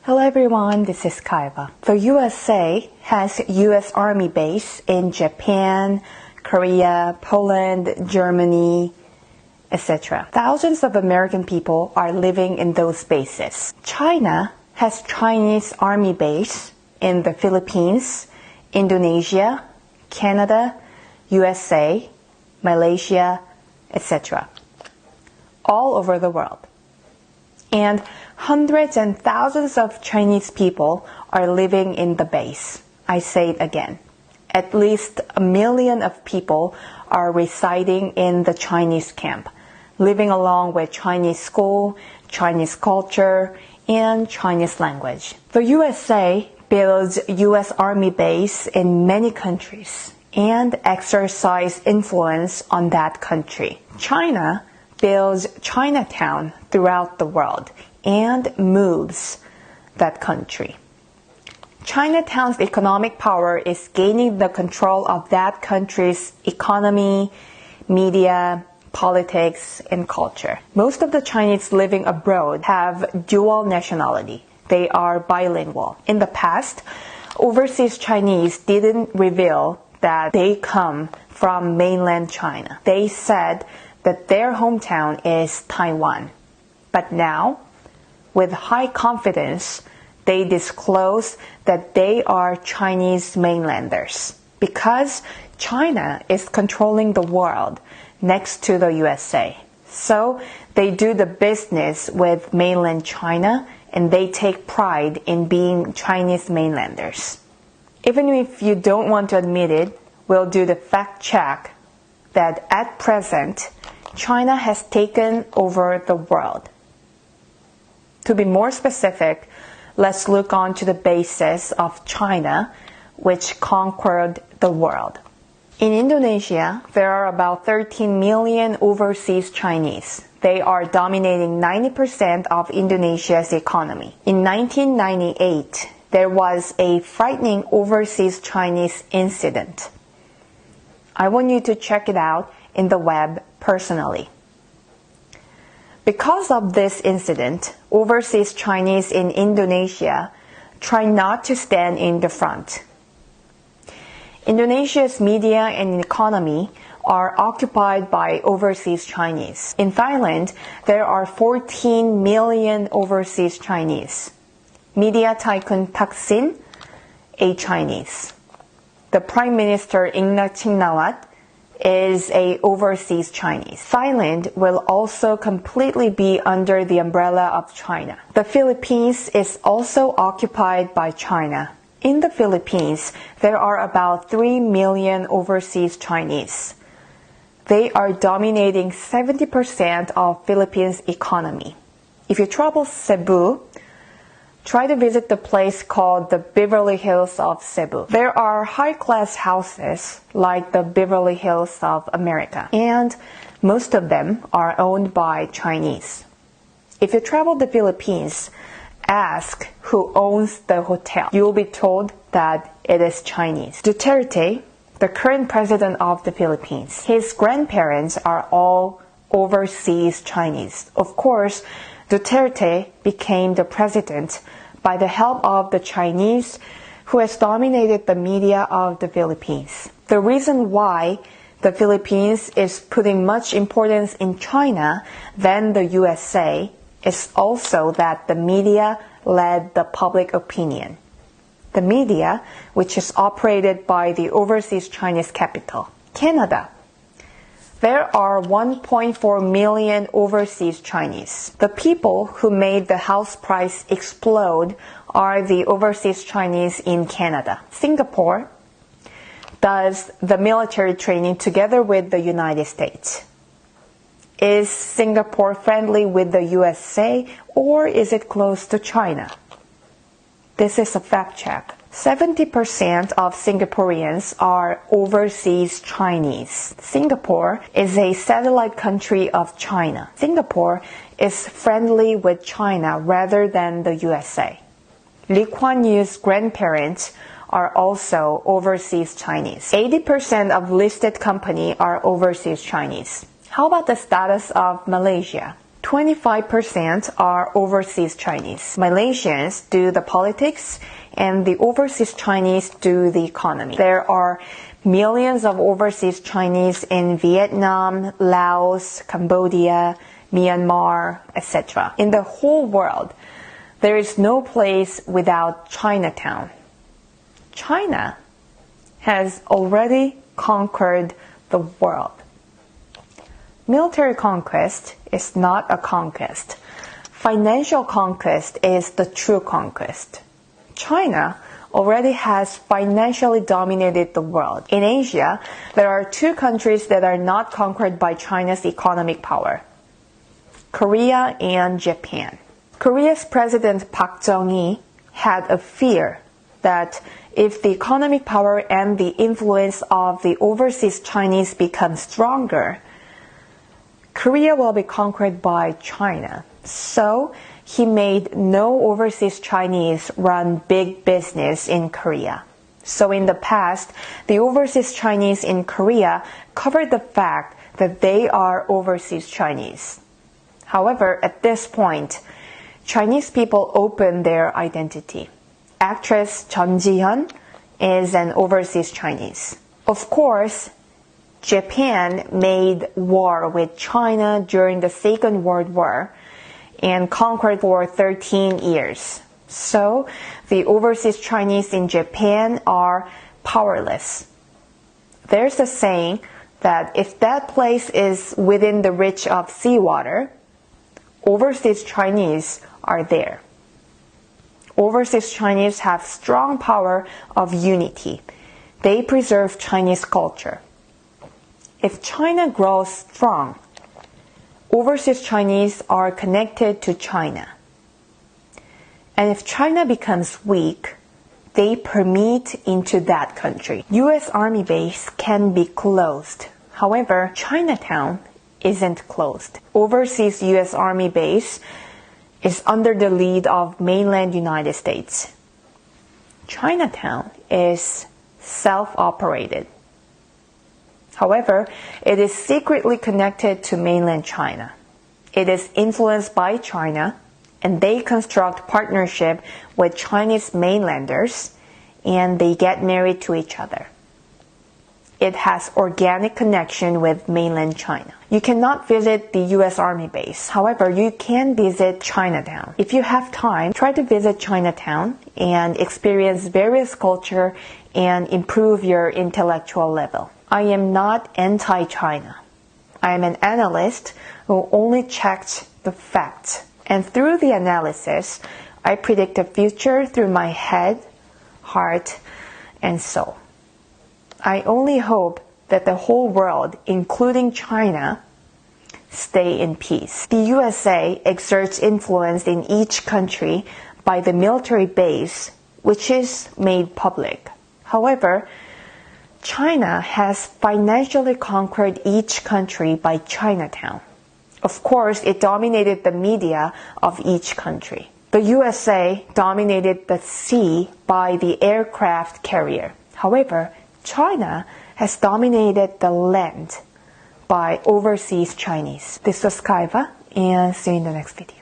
Hello everyone, this is Kaifa. The USA has US Army base in Japan, Korea, Poland, Germany, etc. Thousands of American people are living in those bases. China has Chinese Army base in the Philippines, Indonesia, Canada, USA, Malaysia, etc. all over the world. And hundreds and thousands of Chinese people are living in the base. I say it again. At least 1 million of people are residing in the Chinese camp, living along with Chinese school, Chinese culture, and Chinese language. The USA builds US Army base in many countries and exercise influence on that country. China builds Chinatown throughout the world and moves that country. Chinatown's economic power is gaining the control of that country's economy, media, politics, and culture. Most of the Chinese living abroad have dual nationality. They are bilingual. In the past, overseas Chinese didn't reveal that they come from mainland China. They said that their hometown is Taiwan. But now, with high confidence, they disclose that they are Chinese mainlanders because China is controlling the world next to the USA. So they do the business with mainland China and they take pride in being Chinese mainlanders. Even if you don't want to admit it, we'll do the fact check that at present, China has taken over the world. To be more specific, let's look on to the basis of China, which conquered the world. In Indonesia, there are about 13 million overseas Chinese. They are dominating 90% of Indonesia's economy. In 1998, there was a frightening overseas Chinese incident. I want you to check it out in the web personally. Because of this incident, overseas Chinese in Indonesia try not to stand in the front. Indonesia's media and economy are occupied by overseas Chinese. In Thailand, there are 14 million overseas Chinese. Media tycoon Thaksin, a Chinese. The Prime Minister Ingnak Chingnawat is a overseas Chinese. Thailand will also completely be under the umbrella of China. The Philippines is also occupied by China. In the Philippines, there are about 3 million overseas Chinese. They are dominating 70% of Philippines' economy. If you travel Cebu, try to visit the place called the Beverly Hills of Cebu. There are high-class houses like the Beverly Hills of America, and most of them are owned by Chinese. If you travel the Philippines, ask who owns the hotel. You will be told that it is Chinese. Duterte, the current president of the Philippines, his grandparents are all overseas Chinese. Of course, Duterte became the president by the help of the Chinese who has dominated the media of the Philippines. The reason why the Philippines is putting much importance in China than the USA is also that the media led the public opinion. The media, which is operated by the overseas Chinese capital, Canada. There are 1.4 million overseas Chinese. The people who made the house price explode are the overseas Chinese in Canada. Singapore does the military training together with the United States. Is Singapore friendly with the USA or is it close to China? This is a fact check. 70% of Singaporeans are overseas Chinese. Singapore is a satellite country of China. Singapore is friendly with China rather than the USA. Lee Kuan Yew's grandparents are also overseas Chinese. 80% of listed companies are overseas Chinese. How about the status of Malaysia? 25% are overseas Chinese. Malaysians do the politics, and the overseas Chinese do the economy. There are millions of overseas Chinese in Vietnam, Laos, Cambodia, Myanmar, etc. In the whole world, there is no place without Chinatown. China has already conquered the world. Military conquest is not a conquest. Financial conquest is the true conquest. China already has financially dominated the world. In Asia, there are two countries that are not conquered by China's economic power: Korea and Japan. Korea's President Park Chung-hee had a fear that if the economic power and the influence of the overseas Chinese become stronger, Korea will be conquered by China. So he made no overseas Chinese run big business in Korea. So in the past, the overseas Chinese in Korea covered the fact that they are overseas Chinese. However, at this point, Chinese people open their identity. Actress Chun Ji-hyun is an overseas Chinese. Of course, Japan made war with China during the Second World War and conquered for 13 years. So the overseas Chinese in Japan are powerless. There's a saying that if that place is within the reach of seawater, overseas Chinese are there. Overseas Chinese have strong power of unity. They preserve Chinese culture. If China grows strong, overseas Chinese are connected to China. And if China becomes weak, they permeate into that country. U.S. Army base can be closed. However, Chinatown isn't closed. Overseas U.S. Army base is under the lead of mainland United States. Chinatown is self-operated. However, it is secretly connected to mainland China. It is influenced by China, and they construct partnership with Chinese mainlanders, and they get married to each other. It has organic connection with mainland China. You cannot visit the U.S. Army base. However, you can visit Chinatown. If you have time, try to visit Chinatown and experience various culture and improve your intellectual level. I am not anti-China. I am an analyst who only checked the facts. And through the analysis, I predict the future through my head, heart, and soul. I only hope that the whole world, including China, stay in peace. The USA exerts influence in each country by the military base, which is made public. However, China has financially conquered each country by Chinatown. Of course, it dominated the media of each country. The USA dominated the sea by the aircraft carrier. However, China has dominated the land by overseas Chinese. This was Kaifa, and see you in the next video.